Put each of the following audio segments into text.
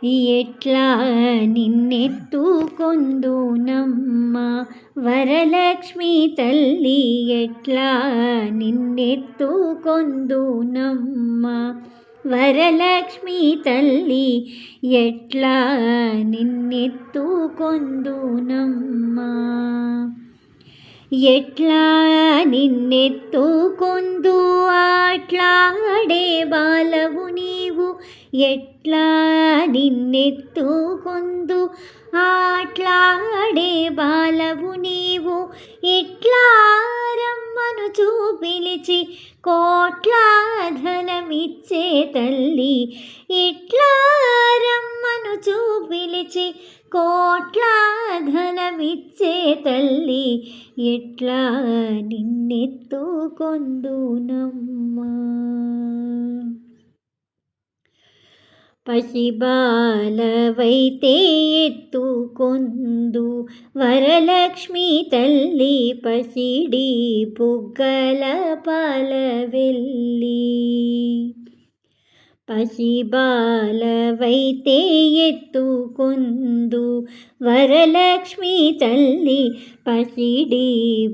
ఎట్లా నిన్నెత్తుకొందునమ్మ వరలక్ష్మి తల్లి, ఎట్లా నిన్నెత్తుకొందునమ్మ వరలక్ష్మి తల్లి, ఎట్లా నిన్నెత్తుకొందునమ్మ. ఎట్లా నిన్నెత్తుకొందు ఆట్లాడే బాలవు నీవు, ఎట్లా నిన్నెత్తుకొందు ఆట్లాడే బాలవు నీవు. ఇట్లా రమ్మను చూపిలిచి కోట్ల ధనమిచ్చే తల్లి, ఇట్లా రమ్మను చూపిలిచి కోట్ల ధనమిచ్చే తల్లి, ఎట్లా నిన్నెత్తుకొందునమ్మా. పసిబాలవైతే ఎత్తుకొందు వరలక్ష్మి తల్లి, పసిడి పుగ్గల పాలవెల్లి. పసిబాలవైతే ఎత్తుకొందు వరలక్ష్మి తల్లి, పసిడి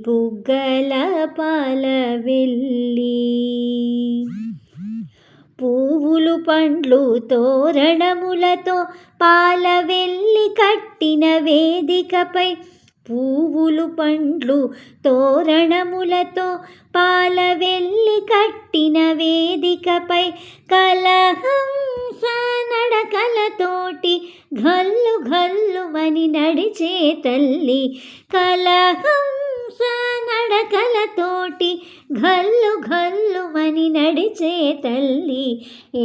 బుగ్గల పాలవెల్లి. పువ్వులు పండ్లు తోరణములతో పాలవెల్లి కట్టిన వేదికపై, పువ్వులు పండ్లు తోరణములతో పాలవెల్లి కట్టిన వేదికపై, కలహంస నడకలతోటి ఘల్లు ఘల్లుమని నడిచే తల్లి, కలహంస నడకలతోటి ఘల్లు ఘల్లుమని నడిచే తల్లి,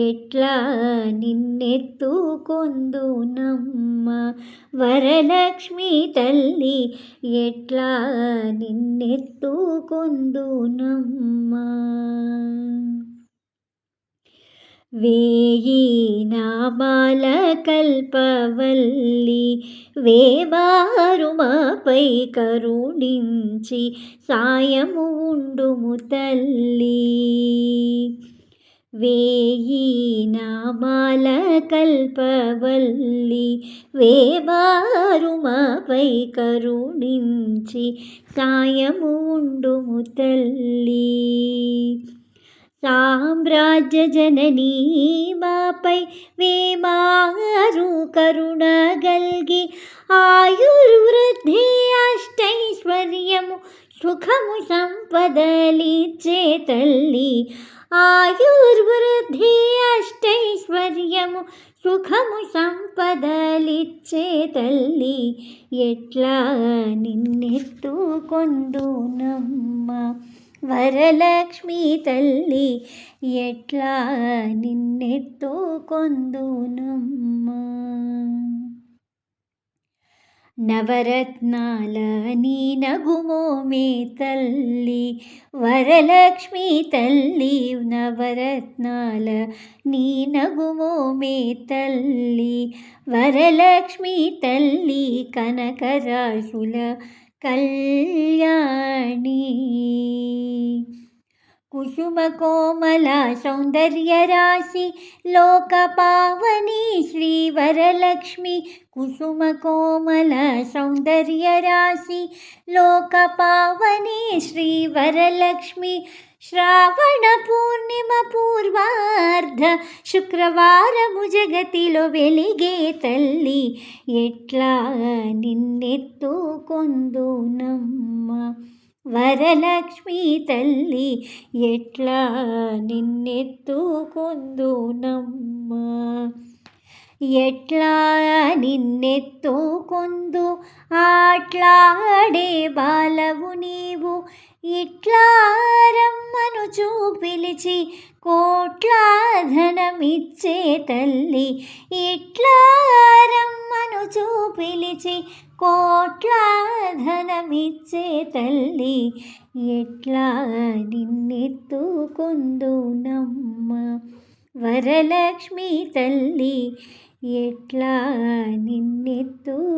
ఎట్లా నిన్నెత్తుకొందునమ్మ వరలక్ష్మి తల్లి, ఎట్లా నిన్నెత్తుకొందునమ్మ. వేయి నామాల కల్పవల్లి, వేమారు మాపై కరుణించి సాయము ఉండుము తల్లి. వేయి నామాల కల్పవల్లి, వేమారు మాపై కరుణించి సాయము ఉండుము తల్లి. సామ్రాజ్య జననీ మాపై వేమారు కరుణ గల్గి, ఆయుర్వృద్ధి అష్టైశ్వర్యము సుఖము సంపదలిచ్చే తల్లి, ఆయుర్వృద్ధి అష్టైశ్వర్యము సుఖము సంపదలిచ్చే తల్లి, ఎట్లా నిన్నెత్తుకొందునమ్మ వరలక్ష్మి తల్లి, ఎట్లా నిన్నెత్తుకొందునమ్మ. నవరత్నాల నీ నగుమోమే తల్లి వరలక్ష్మి తల్లి, నవరత్నాల నీ నగుమోమే తల్లి వరలక్ష్మి తల్లి, కనకరాశుల కళ్యాణి. కుసుమ కోమల సౌందర్య రాశి లోక పావని శ్రీ వరలక్ష్మి, కుసుమ కోమల సౌందర్య రాశి లోక పావని శ్రీ వరలక్ష్మి. శ్రావణ పూర్ణిమ పూర్వార్ధ శుక్రవారము జగతిలో వెలిగే తల్లి, ఎట్లా నిన్నెత్తుకొందునమ్మ వరలక్ష్మి తల్లి, ఎట్లా నిన్నెత్తుకొందునమ్మ. ఎట్లా నిన్నెత్తుకొందు ఆట్లాడే బాలవు నీవు, ఇట్లా రమ్మను చూపిలిచి కోట్ల ధనమిచ్చే తల్లి, ఇట్లా రమ్మను చూపిలిచి కోట్ల ధనమిచ్చే తల్లి, ఎట్లా నిన్నెత్తుకొందునమ్మ వరలక్ష్మి తల్లి, ఎట్లా నిన్నెత్తుకొందునమ్మ.